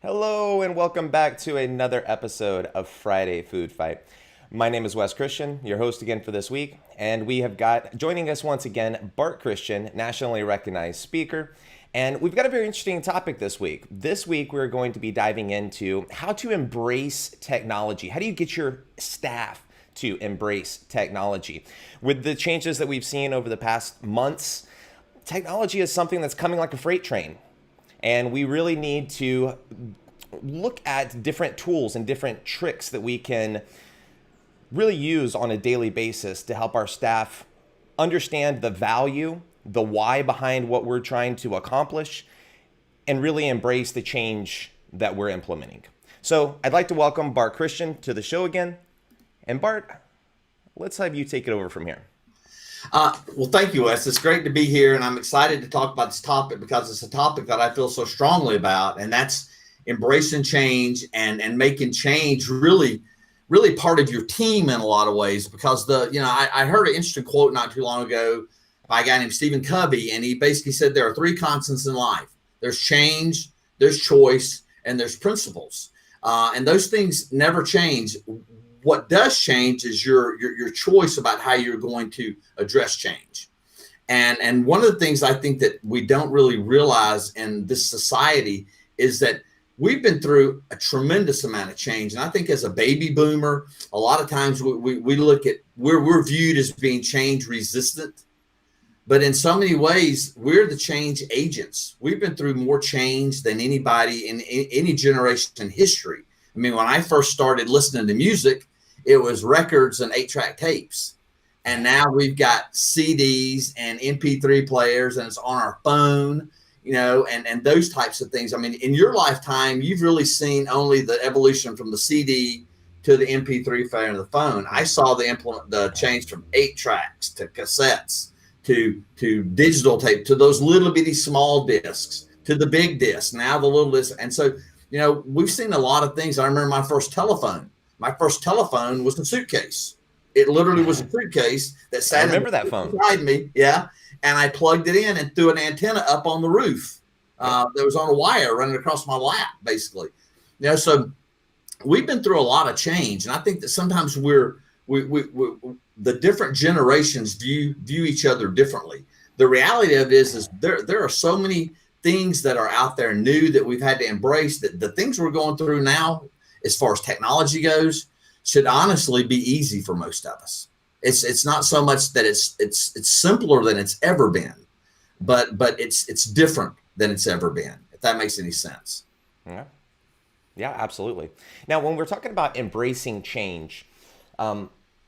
Hello and welcome back to another episode of Friday Food Fight. My name is Wes Christian, your host again for this week, and we have got joining us once again Bart Christian, nationally recognized speaker. And we've got a very interesting topic this week. This week we're going to be diving into how to embrace technology. How do you get your staff to embrace technology? With the changes that we've seen over the past months, technology is something that's coming like a freight train. And we really need to look at different tools and different tricks that we can really use on a daily basis to help our staff understand the value, the why behind what we're trying to accomplish, and really embrace the change that we're implementing. So I'd like to welcome Bart Christian to the show again. And Bart, let's have you take it over from here. Well, thank you, Wes. It's great to be here, and I'm excited to talk about this topic because it's a topic that I feel so strongly about, and that's embracing change and making change really part of your team in a lot of ways. Because I heard an interesting quote not too long ago by a guy named Stephen Covey, and he basically said there are three constants in life: there's change, there's choice, and there's principles, and those things never change. What does change is your choice about how you're going to address change. And one of the things I think that we don't really realize in this society is that we've been through a tremendous amount of change. And I think as a baby boomer, a lot of times we look at we're viewed as being change resistant. But in so many ways, we're the change agents. We've been through more change than anybody in any generation in history. I mean, when I first started listening to music, it was records and 8-track tapes. And now we've got CDs and MP3 players, and it's on our phone, and those types of things. I mean, in your lifetime, you've really seen only the evolution from the CD to the MP3 player and the phone. I saw the change from 8 tracks to cassettes to digital tape, to those little bitty small discs, to the big disc, now the little disc. And so, we've seen a lot of things. I remember my first telephone. My first telephone was a suitcase. It literally was a suitcase that sat I remember that phone beside me. Yeah. And I plugged it in and threw an antenna up on the roof that was on a wire running across my lap, basically. So we've been through a lot of change. And I think that sometimes we the different generations view each other differently. The reality of it is there are so many things that are out there new that we've had to embrace, that the things we're going through now, as far as technology goes, should honestly be easy for most of us. It's not so much that it's simpler than it's ever been, but it's different than it's ever been, if that makes any sense. Yeah, absolutely. Now, when we're talking about embracing change,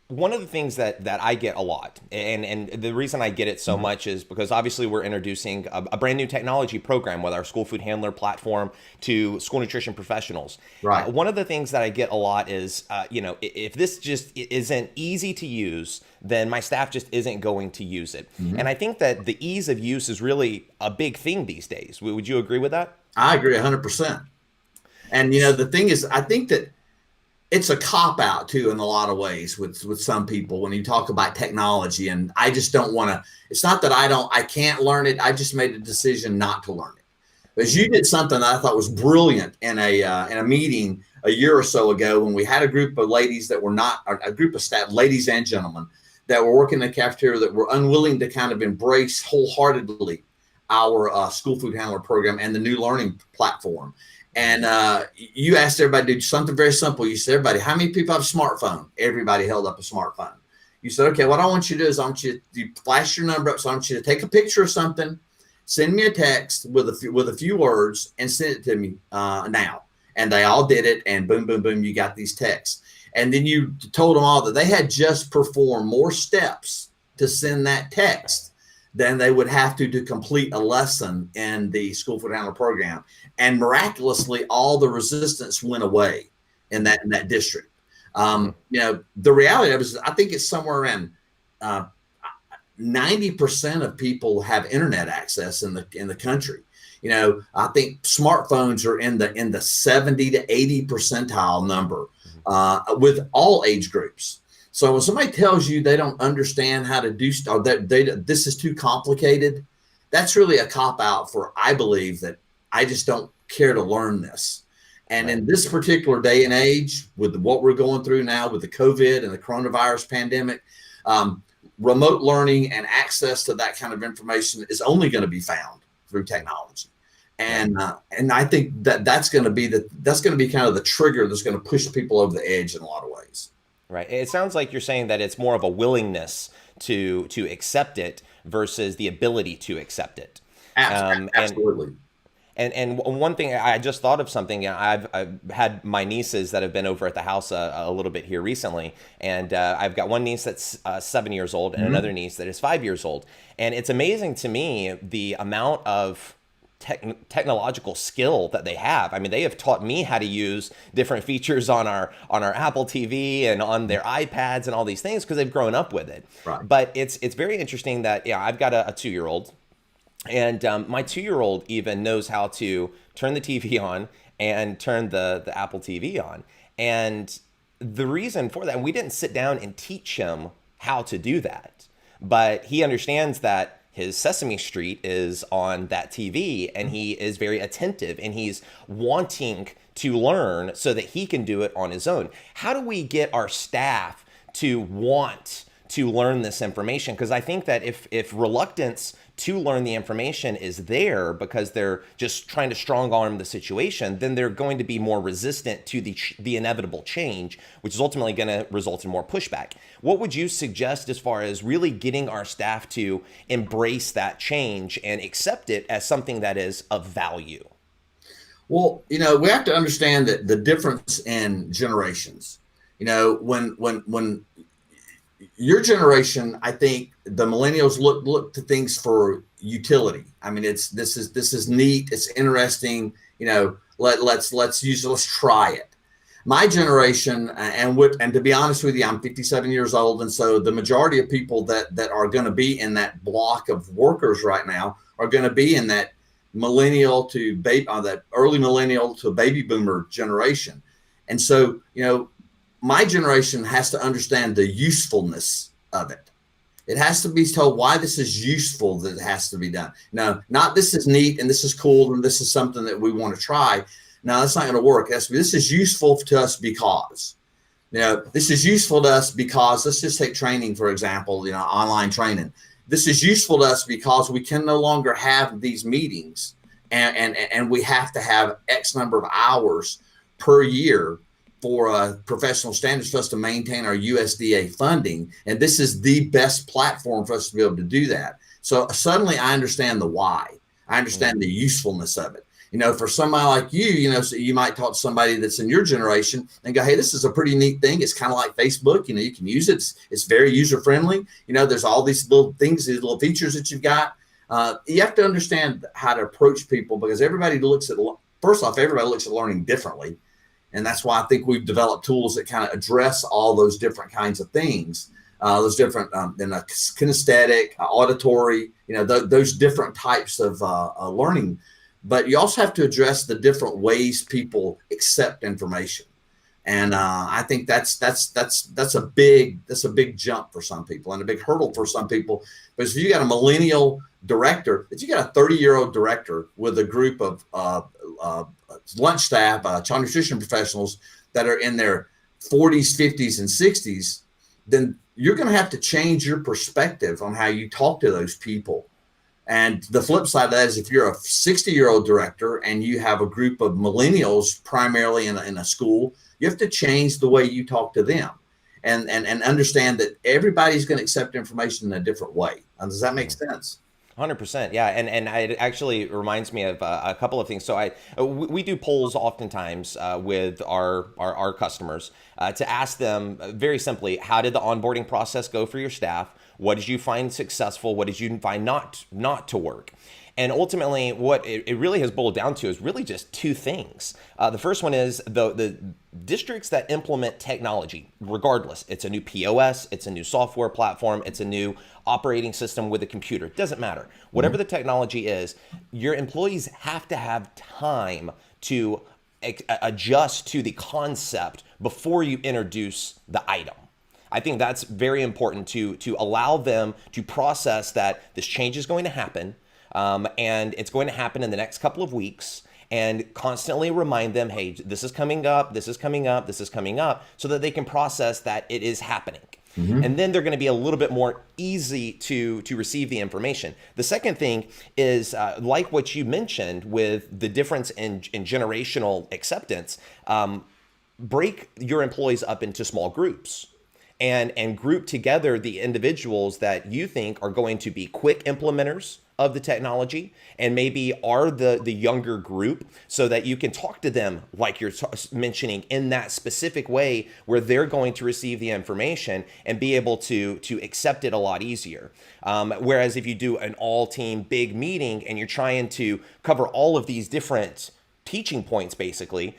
one of the things that I get a lot, and the reason I get it so much is because obviously we're introducing a brand new technology program with our school food handler platform to school nutrition professionals. Right. One of the things that I get a lot is, if this just isn't easy to use, then my staff just isn't going to use it. And I think that the ease of use is really a big thing these days. Would you agree with that? I agree 100%. And, the thing is, I think that it's a cop-out too in a lot of ways with some people when you talk about technology. And I just don't want to, it's not that I can't learn it. I just made a decision not to learn it. Because you did something that I thought was brilliant in a meeting a year or so ago when we had a group of ladies that were not, a group of staff, ladies and gentlemen, that were working in the cafeteria that were unwilling to kind of embrace wholeheartedly our school food handler program and the new learning platform. And you asked everybody to do something very simple. You said, everybody, how many people have a smartphone? Everybody held up a smartphone. You said, okay, what I want you to do is I want you to flash your number up. So I want you to take a picture of something, send me a text with a few words, and send it to me now. And they all did it, and boom, boom, boom, you got these texts. And then you told them all that they had just performed more steps to send that text than they would have to complete a lesson in the school food handler program. And miraculously, all the resistance went away in that district. The reality of it is, I think it's somewhere around 90% of people have internet access in the country. I think smartphones are in the 70 to 80 percentile number with all age groups. So when somebody tells you they don't understand how to do stuff, that this is too complicated, that's really a cop out for, I believe, that I just don't care to learn this. And Right. in this particular day and age, with what we're going through now with the COVID and the coronavirus pandemic, remote learning and access to that kind of information is only going to be found through technology. Right. And I think that that's going to be kind of the trigger that's going to push people over the edge in a lot of ways. Right. It sounds like you're saying that it's more of a willingness to accept it versus the ability to accept it. And Absolutely. and one thing I just thought of something. I've had my nieces that have been over at the house a little bit here recently, and I've got one niece that's 7 years old and Mm-hmm. another niece that is 5 years old. And it's amazing to me the amount of technological skill that they have. I mean, they have taught me how to use different features on our Apple TV and on their iPads and all these things because they've grown up with it. Right. But it's very interesting that I've got a 2-year old, and my 2-year old even knows how to turn the TV on and turn the Apple TV on. And the reason for that, and we didn't sit down and teach him how to do that, but he understands that his Sesame Street is on that TV and he is very attentive and he's wanting to learn so that he can do it on his own. How do we get our staff to want to learn this information? Because I think that if reluctance to learn the information is there because they're just trying to strong arm the situation, then they're going to be more resistant to the inevitable change, which is ultimately going to result in more pushback. What would you suggest as far as really getting our staff to embrace that change and accept it as something that is of value? Well, we have to understand that the difference in generations. When your generation, I think the millennials look to things for utility. I mean, this is neat, it's interesting. Let's try it. My generation, and to be honest with you, I'm 57 years old, and so the majority of people that are going to be in that block of workers right now are going to be in that millennial to that early millennial to baby boomer generation, and so my generation has to understand the usefulness of it. It has to be told why this is useful, that it has to be done. No, not this is neat and this is cool and this is something that we want to try. No, that's not going to work. This is useful to us because, this is useful to us because, let's just take training, for example, online training. This is useful to us because we can no longer have these meetings and we have to have X number of hours per year for professional standards for us to maintain our USDA funding. And this is the best platform for us to be able to do that. So suddenly I understand the why. I understand the usefulness of it. For somebody like you, so you might talk to somebody that's in your generation and go, hey, this is a pretty neat thing. It's kind of like Facebook. You can use it. It's very user friendly. There's all these little things, these little features that you've got. You have to understand how to approach people because everybody looks at learning differently. And that's why I think we've developed tools that kind of address all those different kinds of things, those different kinesthetic, auditory, those different types of learning. But you also have to address the different ways people accept information. And I think that's a big jump for some people and a big hurdle for some people. Because if you got a millennial director, if you got a 30-year-old director with a group of lunch staff, child nutrition professionals that are in their 40s, 50s, and 60s, then you're going to have to change your perspective on how you talk to those people. And the flip side of that is if you're a 60-year-old director and you have a group of millennials primarily in a school, you have to change the way you talk to them and understand that everybody's going to accept information in a different way. Does that make sense? 100%, yeah, and it actually reminds me of a couple of things. So we do polls oftentimes with our customers to ask them very simply, how did the onboarding process go for your staff? What did you find successful? What did you find not to work? And ultimately, what it really has boiled down to is really just two things. The first one is the districts that implement technology, regardless, it's a new POS, it's a new software platform, it's a new operating system with a computer. It doesn't matter. Whatever the technology is, your employees have to have time to adjust to the concept before you introduce the item. I think that's very important to allow them to process that this change is going to happen. And it's going to happen in the next couple of weeks. and constantly remind them, hey, this is coming up, this is coming up, this is coming up, so that they can process that it is happening. And then they're going to be a little bit more easy to receive the information. The second thing is like what you mentioned with the difference in generational acceptance, break your employees up into small groups and group together the individuals that you think are going to be quick implementers of the technology and maybe are the younger group, so that you can talk to them like you're mentioning in that specific way where they're going to receive the information and be able to accept it a lot easier. Whereas if you do an all team big meeting and you're trying to cover all of these different teaching points basically,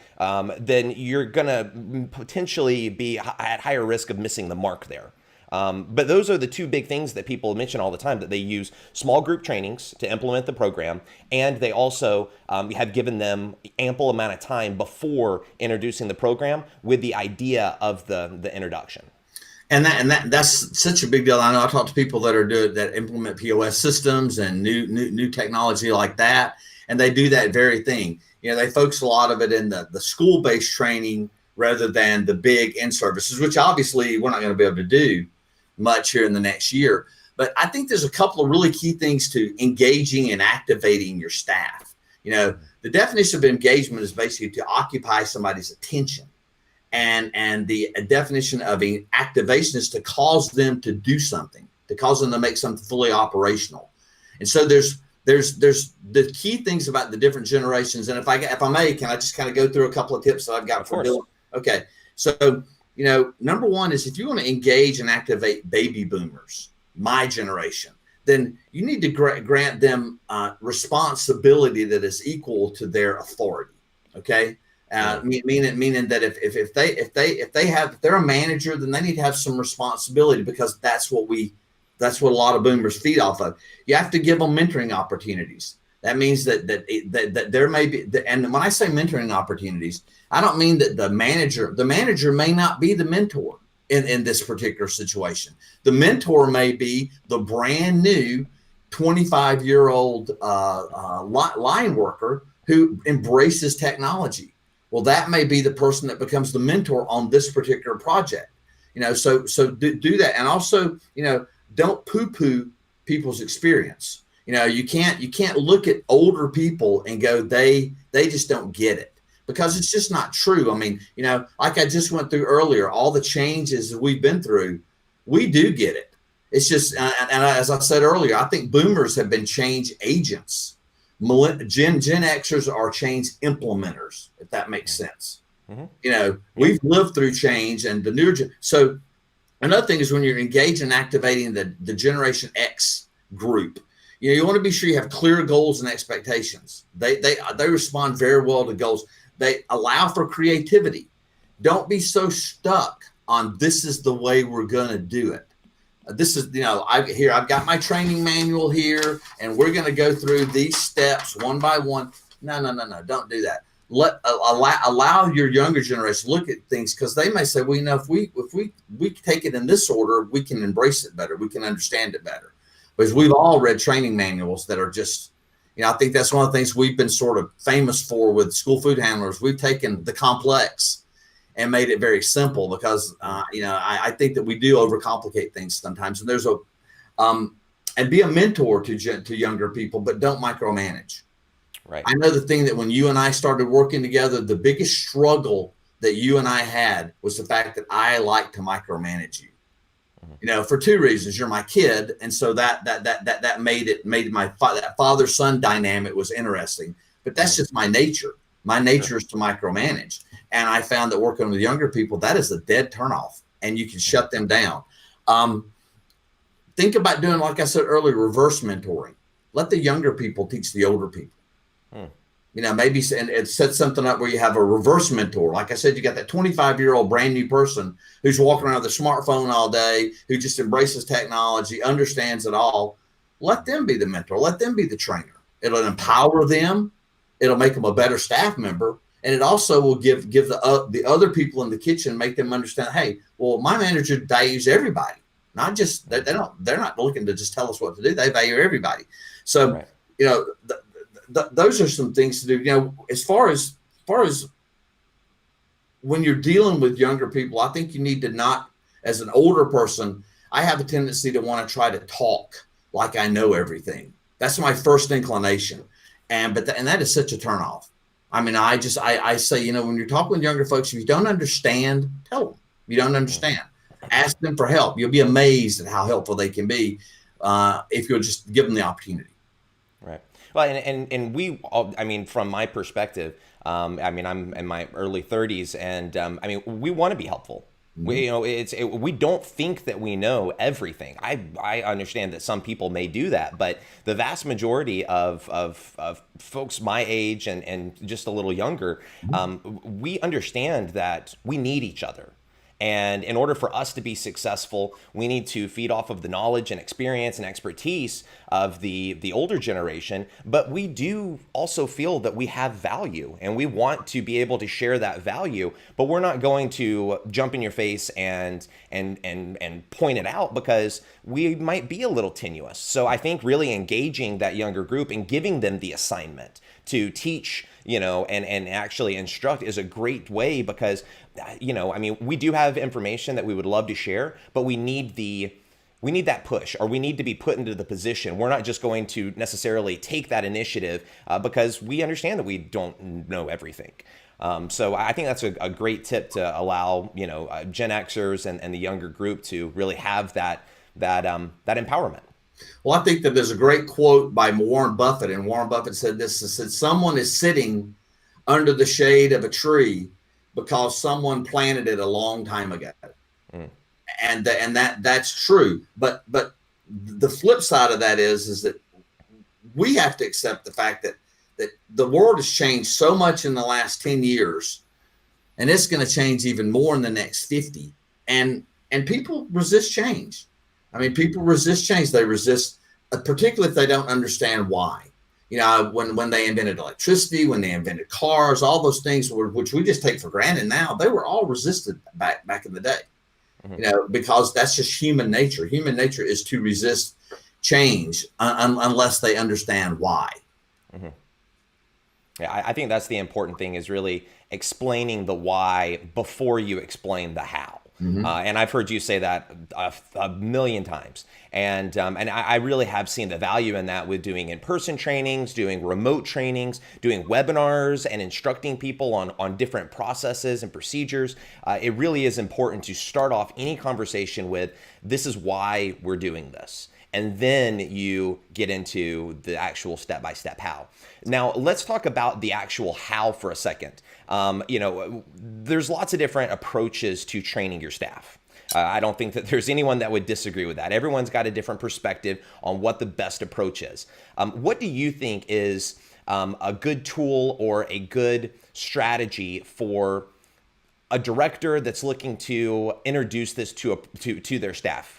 then you're gonna potentially be at higher risk of missing the mark there. But those are the two big things that people mention all the time, that they use small group trainings to implement the program, and they also have given them ample amount of time before introducing the program with the idea of the introduction. And that's such a big deal. I know I talk to people that implement POS systems and new technology like that, and they do that very thing. You know, they focus a lot of it in the school-based training rather than the big in-services, which obviously we're not going to be able to do much here in the next year. But I think there's a couple of really key things to engaging and activating your staff. You know, the definition of engagement is basically to occupy somebody's attention. And the definition of activation is to cause them to do something, to cause them to make something fully operational. And so there's the key things about the different generations. And if I may, can I just kind of go through a couple of tips that I've got for Dylan? Okay. So, you know, number one is, if you want to engage and activate baby boomers, my generation, then you need to grant them responsibility that is equal to their authority. Okay. Meaning that if they're a manager, then they need to have some responsibility, because that's what a lot of boomers feed off of. You have to give them mentoring opportunities. That means that there may be, and when I say mentoring opportunities, I don't mean that the manager may not be the mentor in this particular situation. The mentor may be the brand new 25-year-old line worker who embraces technology. Well, that may be the person that becomes the mentor on this particular project. You know, so do that. And also, you know, don't poo-poo people's experience. You know, you can't look at older people and go, they just don't get it, because it's just not true. I mean, you know, like I just went through earlier, all the changes that we've been through, we do get it. It's just, and as I said earlier, I think boomers have been change agents. Gen Xers are change implementers, if that makes sense. Mm-hmm. You know, we've lived through change, and the newer so another thing is, when you're engaged in activating the Generation X group, you know, you want to be sure you have clear goals and expectations. They respond very well to goals. They allow for creativity. Don't be so stuck on, this is the way we're going to do it. This is, you know, I've got my training manual here, and we're going to go through these steps one by one. No, don't do that. Allow your younger generation to look at things, because they may say, well, you know, if we take it in this order, we can embrace it better, we can understand it better. Because we've all read training manuals that are just, you know, I think that's one of the things we've been sort of famous for with school food handlers. We've taken the complex and made it very simple, because you know, I think that we do overcomplicate things sometimes. And there's and be a mentor to younger people, but don't micromanage. Right. I know the thing that when you and I started working together, the biggest struggle that you and I had was the fact that I like to micromanage you. Mm-hmm. You know, for two reasons. You're my kid, and so that made my that father-son dynamic was interesting. But that's just my nature. My nature is to micromanage. And I found that working with younger people, that is a dead turnoff, and you can shut them down. Think about doing, like I said earlier, reverse mentoring. Let the younger people teach the older people. You know, maybe and set something up where you have a reverse mentor. Like I said, you got that 25-year-old brand new person who's walking around with a smartphone all day, who just embraces technology, understands it all. Let them be the mentor. Let them be the trainer. It'll empower them. It'll make them a better staff member. And it also will give the other people in the kitchen, make them understand, hey, well, my manager values everybody, not just, they're not looking to just tell us what to do. They value everybody. So, right. You know, those are some things to do. As far as when you're dealing with younger people, I think you need to not, as an older person, I have a tendency to want to try to talk like I know everything. That's my first inclination. And that is such a turnoff. I mean, I say, when you're talking with younger folks, if you don't understand, tell them you don't understand. Ask them for help. You'll be amazed at how helpful they can be if you'll just give them the opportunity. Right. Well, and we all, I mean, from my perspective, I mean, I'm in my early 30s, and I mean, we want to be helpful. We, we don't think that we know everything. I understand that some people may do that, but the vast majority of folks my age and just a little younger, we understand that we need each other. And in order for us to be successful, we need to feed off of the knowledge and experience and expertise of the older generation. But we do also feel that we have value, and we want to be able to share that value. But we're not going to jump in your face and point it out, because we might be a little tenuous. So I think really engaging that younger group and giving them the assignment to teach, and actually instruct is a great way, because, I mean, we do have information that we would love to share, but we need that push, or we need to be put into the position. We're not just going to necessarily take that initiative because we understand that we don't know everything. So I think that's a great tip to allow, Gen Xers and the younger group to really have that empowerment. Well, I think that there's a great quote by Warren Buffett, and Warren Buffett said this: it said, "Someone is sitting under the shade of a tree because someone planted it a long time ago." And that's true. But the flip side of that is that we have to accept the fact that the world has changed so much in the last 10 years, and it's going to change even more in the next 50. And people resist change. I mean, people resist change. They resist, particularly if they don't understand why. When they invented electricity, when they invented cars, all those things which we just take for granted now, they were all resisted back in the day. Because that's just human nature. Human nature is to resist change unless they understand why. Mm-hmm. Yeah, I think that's the important thing, is really explaining the why before you explain the how. Mm-hmm. And I've heard you say that a million times. And I really have seen the value in that, with doing in-person trainings, doing remote trainings, doing webinars, and instructing people on different processes and procedures. It really is important to start off any conversation with, this is why we're doing this. And then you get into the actual step-by-step how. Now, let's talk about the actual how for a second. There's lots of different approaches to training your staff. I don't think that there's anyone that would disagree with that. Everyone's got a different perspective on what the best approach is. What do you think is a good tool or a good strategy for a director that's looking to introduce this to their staff?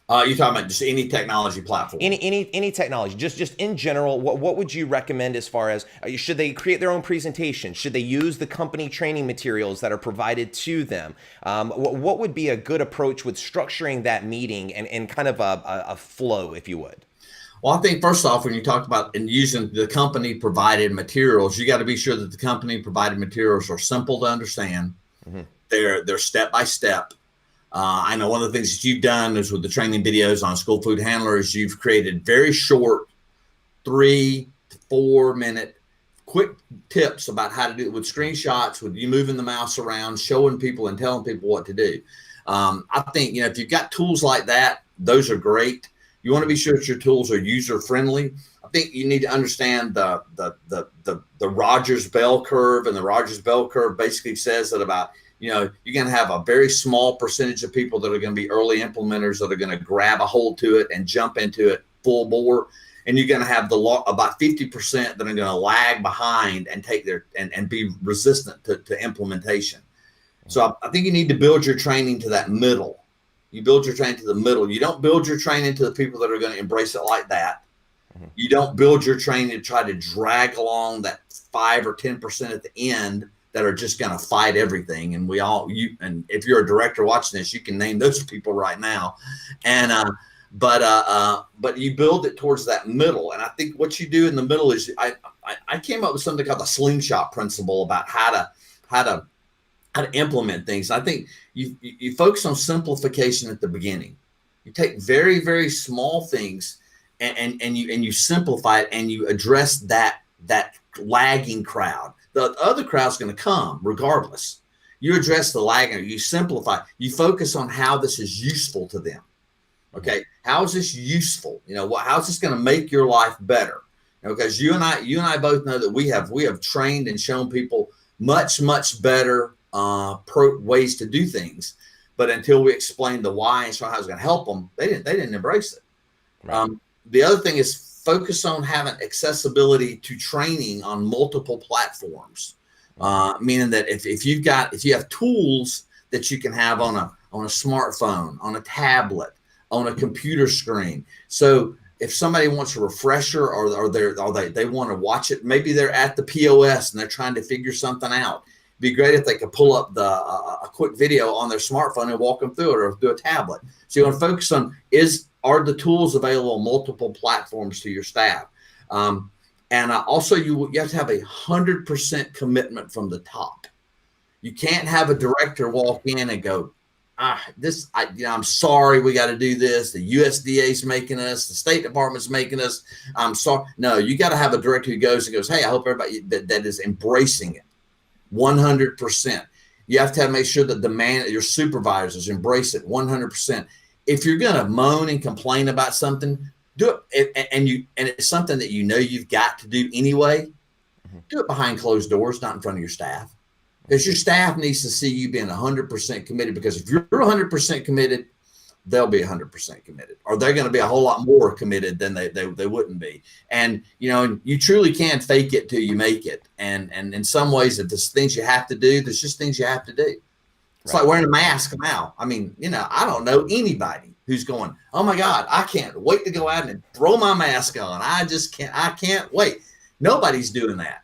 You're talking about just any technology platform? Any technology, just in general. What would you recommend as far as, should they create their own presentation? Should they use the company training materials that are provided to them? What would be a good approach with structuring that meeting and kind of a flow, if you would? Well, I think first off, when you talk about using the company provided materials, you got to be sure that the company provided materials are simple to understand. Mm-hmm. They're step by step. I know one of the things that you've done is with the training videos on school food handlers, you've created very short 3 to 4 minute quick tips about how to do it, with screenshots, with you moving the mouse around, showing people and telling people what to do. I think, if you've got tools like that, those are great. You want to be sure that your tools are user friendly. I think you need to understand the Rogers bell curve, and the Rogers bell curve basically says that about, you're going to have a very small percentage of people that are going to be early implementers that are going to grab a hold to it and jump into it full bore. And you're going to have about 50% that are going to lag behind and take and be resistant to implementation. So I think you need to build your training to that middle. You build your training to the middle. You don't build your training to the people that are going to embrace it like that. Mm-hmm. You don't build your training to try to drag along that 5 or 10% at the end that are just going to fight everything. And if you're a director watching this, you can name those people right now. but you build it towards that middle. And I think what you do in the middle is I came up with something called the slingshot principle about how to implement things. I think you focus on simplification at the beginning. You take very, very small things and you simplify it, and you address that lagging crowd. The other crowd's going to come regardless. You address the lagging, you simplify, you focus on how this is useful to them. Okay, how is this useful? How is this going to make your life better? Because you and I both know that we have trained and shown people much better ways to do things, but until we explained the why and show how it's going to help them, they didn't embrace it. Right. The other thing is focus on having accessibility to training on multiple platforms, meaning that if you have tools that you can have on a smartphone, on a tablet, on a computer screen. So if somebody wants a refresher or they want to watch it, maybe they're at the POS and they're trying to figure something out. It'd be great if they could pull up a quick video on their smartphone and walk them through it, or through a tablet. So you want to focus on are the tools available on multiple platforms to your staff, and also you have to have 100% commitment from the top. You can't have a director walk in and go, I'm sorry, we got to do this. The USDA is making us, the State Department's making us. I'm sorry. No, you got to have a director who goes, hey, I hope everybody that is embracing it 100%. You have to make sure that your supervisors embrace it 100%. If you're going to moan and complain about something, do it. And it's something that you've got to do anyway. Do it behind closed doors, not in front of your staff. Because your staff needs to see you being 100% committed. Because if you're 100% committed, they'll be 100% committed, or they're going to be a whole lot more committed than they wouldn't be. And you truly can fake it till you make it. And in some ways, if there's things you have to do, there's just things you have to do. It's like wearing a mask now. I mean, I don't know anybody who's going, oh my God, I can't wait to go out and throw my mask on. I can't wait. Nobody's doing that.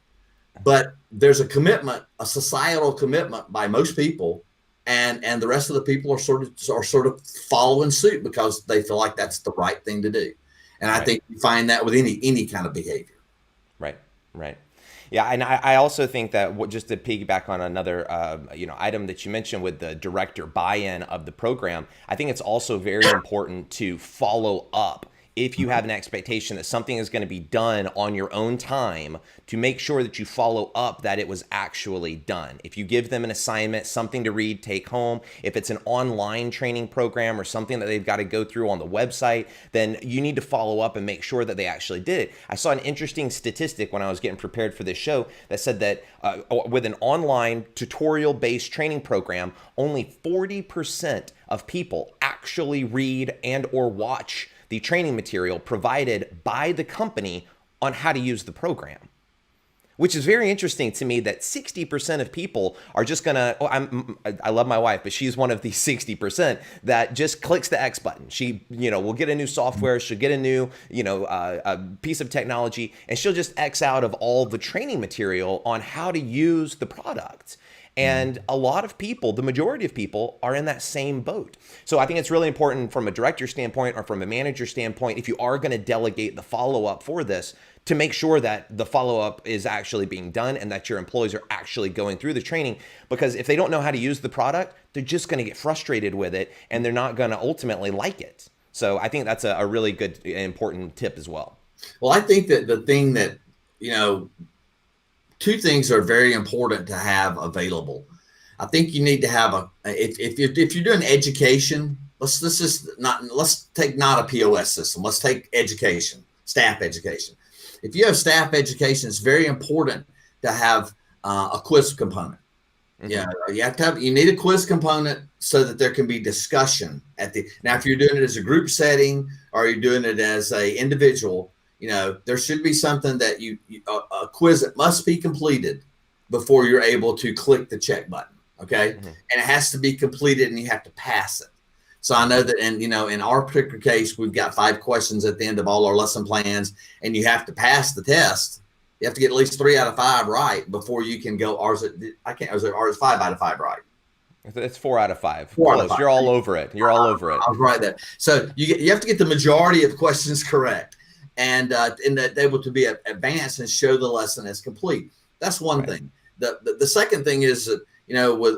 But there's a commitment, a societal commitment by most people, and the rest of the people are sort of following suit because they feel like that's the right thing to do. And I think you find that with any kind of behavior. Right. Yeah, and I also think that just to piggyback on another item that you mentioned with the director buy-in of the program, I think it's also very important to follow up. If you have an expectation that something is going to be done on your own time, to make sure that you follow up that it was actually done. If you give them an assignment, something to read, take home, if it's an online training program or something that they've got to go through on the website, then you need to follow up and make sure that they actually did it. I saw an interesting statistic when I was getting prepared for this show that said that with an online tutorial-based training program, only 40% of people actually read and or watch the training material provided by the company on how to use the program, which is very interesting to me that 60% of people are just gonna, I love my wife, but she's one of the 60% that just clicks the X button. She, will get a new software, she'll get a new, a piece of technology, and she'll just X out of all the training material on how to use the product. And a lot of people, the majority of people, are in that same boat. So I think it's really important from a director standpoint or from a manager standpoint, if you are going to delegate the follow-up for this, to make sure that the follow-up is actually being done and that your employees are actually going through the training. Because if they don't know how to use the product, they're just going to get frustrated with it and they're not going to ultimately like it. So I think that's a really good, important tip as well. Well, I think that the thing that, two things are very important to have available. I think you need to have if you're doing education, let's take not a POS system. Let's take education, staff education. If you have staff education, it's very important to have a quiz component. Mm-hmm. You need a quiz component so that there can be discussion now, if you're doing it as a group setting or you're doing it as a individual, there should be something that a quiz that must be completed before you're able to click the check button. Okay. Mm-hmm. And it has to be completed and you have to pass it. So I know that, in our particular case, we've got 5 questions at the end of all our lesson plans, and you have to pass the test. You have to get at least 3 out of 5 right before you can go. Ours 5 out of 5 right. It's 4 out of 5. 4 out of 5. Close. You're all over it. You're all over it. I was right there. So you have to get the majority of questions correct, and that able to be advanced and show the lesson as complete. That's one thing. The second thing is that,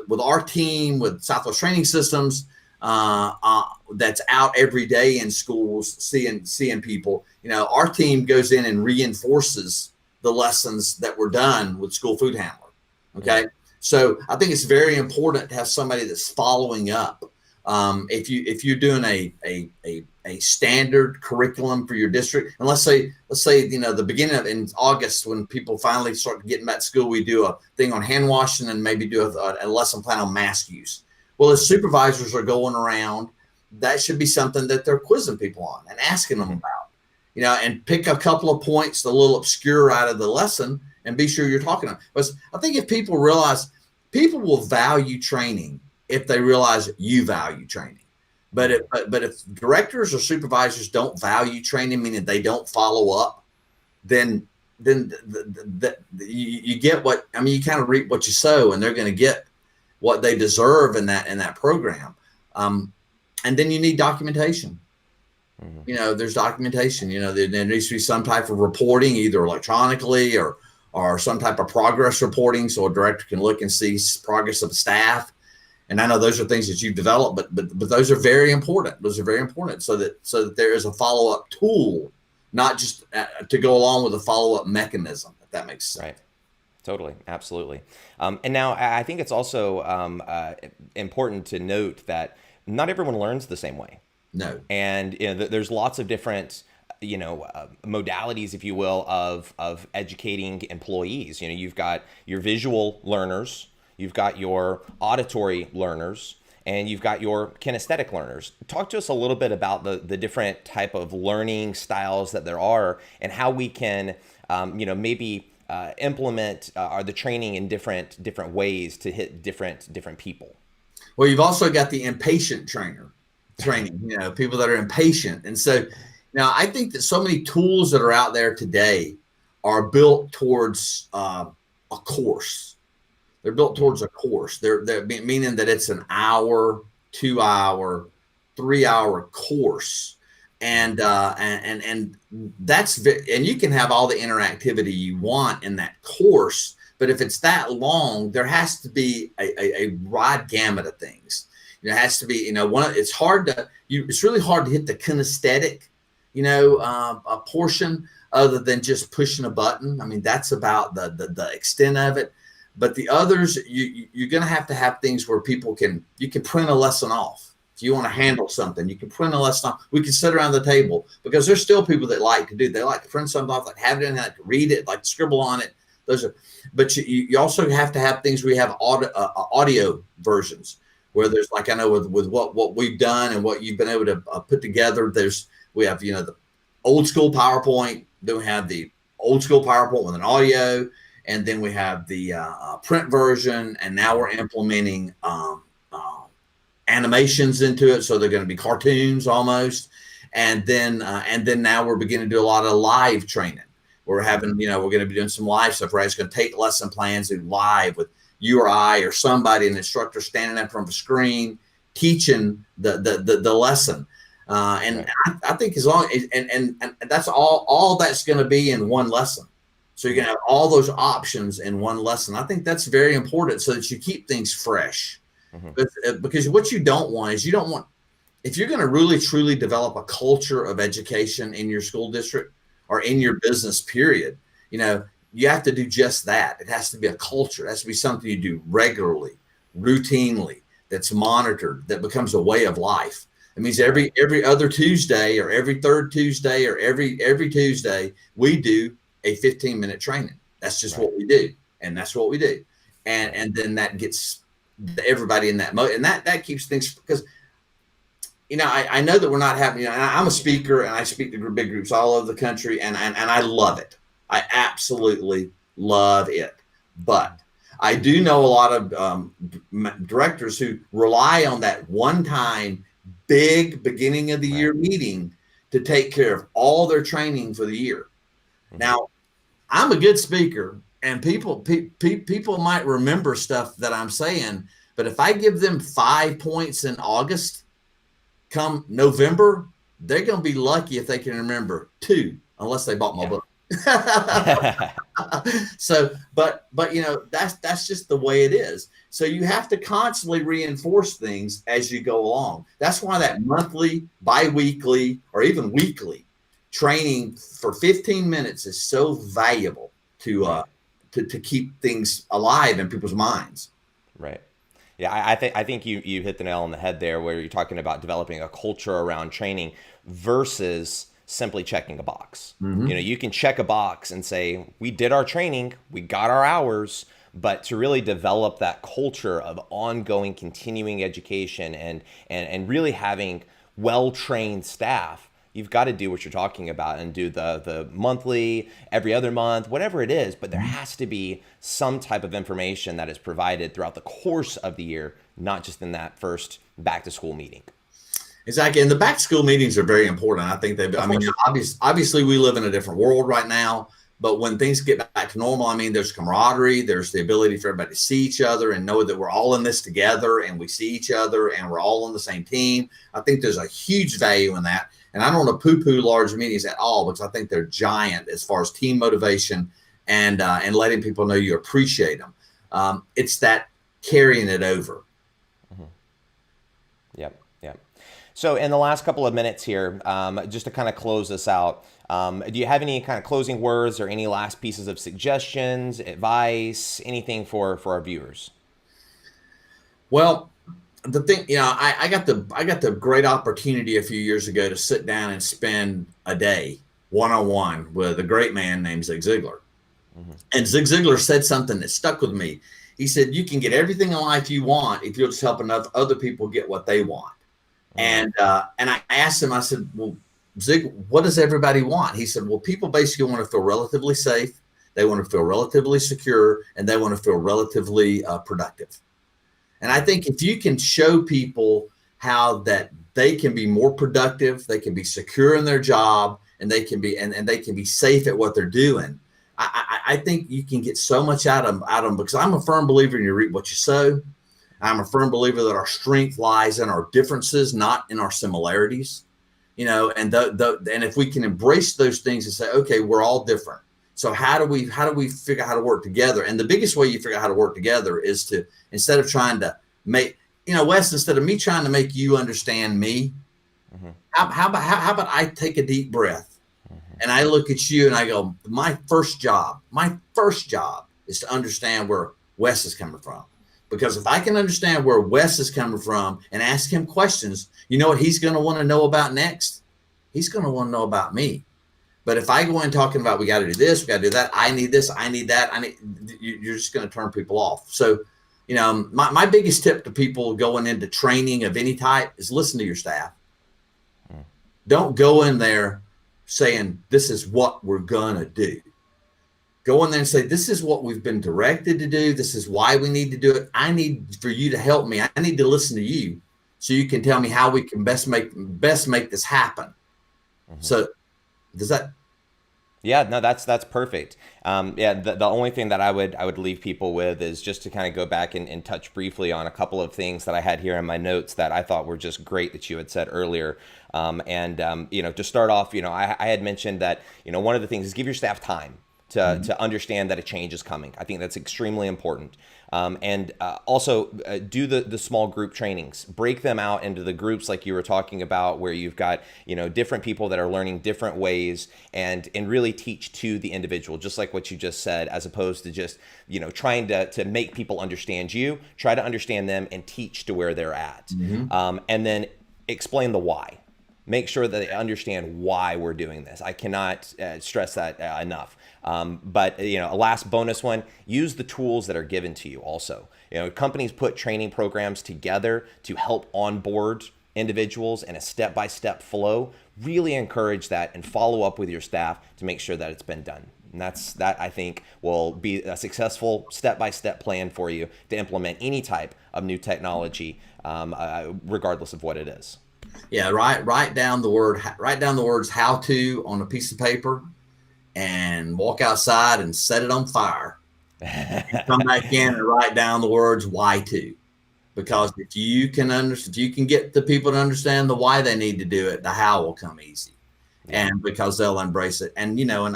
with our team, with Southwest Training Systems, that's out every day in schools, seeing people. Our team goes in and reinforces the lessons that were done with school food handler. Okay. Mm-hmm. So I think it's very important to have somebody that's following up. If you're doing a standard curriculum for your district, and let's say the beginning of in August, when people finally start getting back to school, we do a thing on hand washing and maybe do a lesson plan on mask use. Well, as supervisors are going around, that should be something that they're quizzing people on and asking them about, and pick a couple of points, a little obscure out of the lesson, and be sure you're talking to them. But I think if people realize, people will value training if they realize you value training. But if directors or supervisors don't value training, meaning they don't follow up, then you get you kind of reap what you sow, and they're going to get what they deserve in that program. And then you need documentation. Mm-hmm. There's documentation. There needs to be some type of reporting, either electronically or some type of progress reporting, so a director can look and see progress of the staff. And I know those are things that you've developed, but those are very important. Those are very important, so that there is a follow-up tool, not just to go along with a follow-up mechanism, if that makes sense. Right. Totally. Absolutely. And now I think it's also important to note that not everyone learns the same way. No. And there's lots of different modalities, if you will, of educating employees. You've got your visual learners, you've got your auditory learners, and you've got your kinesthetic learners. Talk to us a little bit about the different type of learning styles that there are, and how we can, maybe implement the training in different ways to hit different people. Well, you've also got the impatient training, people that are impatient. And so now I think that so many tools that are out there today are built towards a course. They're built towards a course. They're meaning that it's an hour, 2 hour, 3 hour course. And that's, and you can have all the interactivity you want in that course, but if it's that long, there has to be a wide gamut of things. It has to be, it's really hard to hit the kinesthetic, a portion other than just pushing a button. I mean, that's about the extent of it. But the others, you're going to have things where you can print a lesson off. If you want to handle something, you can print a lesson off. We can sit around the table, because there's still people that like to print something off, like have it in, like to read it, like to scribble on it. But you also have to have things where you have audio versions, where there's, like, I know with what we've done and what you've been able to put together, we have, the old school PowerPoint, then we have the old school PowerPoint with an audio, and then we have the print version, and now we're implementing animations into it, so they're going to be cartoons almost, and then now we're beginning to do a lot of live training. We're having, we're going to be doing some live stuff, right? It's going to take lesson plans and live with you or I or somebody, an instructor standing in front of a screen teaching the lesson. And I think as long and that's all that's going to be in one lesson. So you're going to have all those options in one lesson. I think that's very important, so that you keep things fresh. Mm-hmm. Because what you don't want is, if you're going to really truly develop a culture of education in your school district or in your business period, you have to do just that. It has to be a culture. It has to be something you do regularly, routinely, that's monitored, that becomes a way of life. It means every other Tuesday, or every third Tuesday, or every Tuesday, we do a 15-minute training. That's just what we do. And that's what we do. And then that gets everybody in that mode. And that keeps things, because, I know that we're not having, I'm a speaker, and I speak to big groups all over the country, and I love it. I absolutely love it. But I do know a lot of directors who rely on that one-time big beginning of the year meeting to take care of all their training for the year. Mm-hmm. Now, I'm a good speaker, and people might remember stuff that I'm saying, But if I give them 5 points in August, come November, they're going to be lucky if they can remember 2, unless they bought my book. So, but that's just the way it is. So you have to constantly reinforce things as you go along. That's why that monthly, bi-weekly, or even weekly training for 15 minutes is so valuable to keep things alive in people's minds. Right. Yeah, I think you hit the nail on the head there, where you're talking about developing a culture around training versus simply checking a box. Mm-hmm. You can check a box and say, we did our training, we got our hours, but to really develop that culture of ongoing continuing education and really having well-trained staff, you've got to do what you're talking about and do the monthly, every other month, whatever it is. But there has to be some type of information that is provided throughout the course of the year, not just in that first back to school meeting. Exactly. And the back to school meetings are very important. I think obviously we live in a different world right now, but when things get back to normal, there's camaraderie, there's the ability for everybody to see each other and know that we're all in this together and we see each other and we're all on the same team. I think there's a huge value in that. And I don't want to poo-poo large meetings at all, because I think they're giant as far as team motivation and letting people know you appreciate them. It's that carrying it over. Mm-hmm. Yep. So in the last couple of minutes here, just to kind of close this out, do you have any kind of closing words or any last pieces of suggestions, advice, anything for our viewers? Well, the thing, I got the great opportunity a few years ago to sit down and spend a day one-on-one with a great man named Zig Ziglar. Mm-hmm. And Zig Ziglar said something that stuck with me. He said, you can get everything in life you want if you'll just help enough other people get what they want. Mm-hmm. And I asked him, I said, well, Zig, what does everybody want? He said, well, people basically want to feel relatively safe. They want to feel relatively secure, and they want to feel relatively productive. And I think if you can show people how that they can be more productive, they can be secure in their job, and they can be and they can be safe at what they're doing, I think you can get so much out of them, because I'm a firm believer in you reap what you sow. I'm a firm believer that our strength lies in our differences, not in our similarities. And if we can embrace those things and say, okay, we're all different. So how do we figure out how to work together? And the biggest way you figure out how to work together is to, instead of trying to make, Wes, instead of me trying to make you understand me, mm-hmm. how about I take a deep breath, mm-hmm. and I look at you and I go, my first job is to understand where Wes is coming from. Because if I can understand where Wes is coming from and ask him questions, you know what he's going to want to know about next? He's going to want to know about me. But if I go in talking about, we got to do this, we got to do that, I need this, I need that, you're just going to turn people off. So, my biggest tip to people going into training of any type is listen to your staff. Don't go in there saying, this is what we're going to do. Go in there and say, this is what we've been directed to do. This is why we need to do it. I need for you to help me. I need to listen to you so you can tell me how we can best make this happen. Mm-hmm. So does that? Yeah, no, that's perfect. The only thing that I would leave people with is just to kind of go back and touch briefly on a couple of things that I had here in my notes that I thought were just great that you had said earlier. To start off, I had mentioned that, one of the things is give your staff time to understand that a change is coming. I think that's extremely important. Also do the small group trainings, break them out into the groups like you were talking about, where you've got, different people that are learning different ways, and really teach to the individual, just like what you just said, as opposed to just, trying to make people understand you, try to understand them and teach to where they're at. Mm-hmm. And then explain the why. Make sure that they understand why we're doing this. I cannot stress that enough. But a last bonus one, use the tools that are given to you also. Companies put training programs together to help onboard individuals in a step-by-step flow. Really encourage that and follow up with your staff to make sure that it's been done. And that I think will be a successful step-by-step plan for you to implement any type of new technology, regardless of what it is. Yeah, write down the words "how to" on a piece of paper, and walk outside and set it on fire. And come back in and write down the words "why to." because if you can understand, if you can get the people to understand the why they need to do it, the how will come easy. And because they'll embrace it. And, and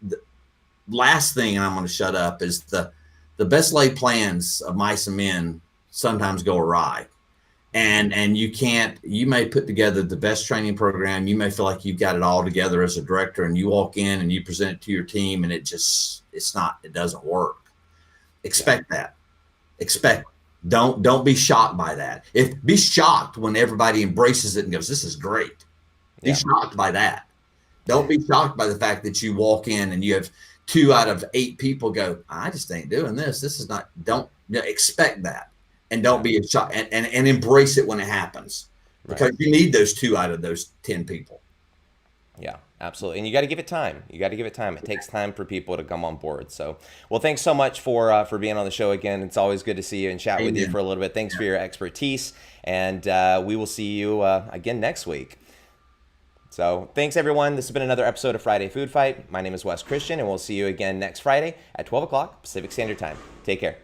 the last thing, and I'm going to shut up, is the best laid plans of mice and men sometimes go awry. And you may put together the best training program. You may feel like you've got it all together as a director, and you walk in and you present it to your team and it doesn't work. Expect that. Don't be shocked by that. Be shocked when everybody embraces it and goes, this is great. Be shocked by that. Don't be shocked by the fact that you walk in and you have 2 out of 8 people go, I just ain't doing this. This is not, don't expect that. And don't be shocked and embrace it when it happens, because you need those 2 out of those 10 people. Yeah, absolutely. And you got to give it time. It takes time for people to come on board. So, well, thanks so much for being on the show again. It's always good to see you and chat with you for a little bit. Thanks for your expertise. And we will see you again next week. So thanks, everyone. This has been another episode of Friday Food Fight. My name is Wes Christian, and we'll see you again next Friday at 12 o'clock Pacific Standard Time. Take care.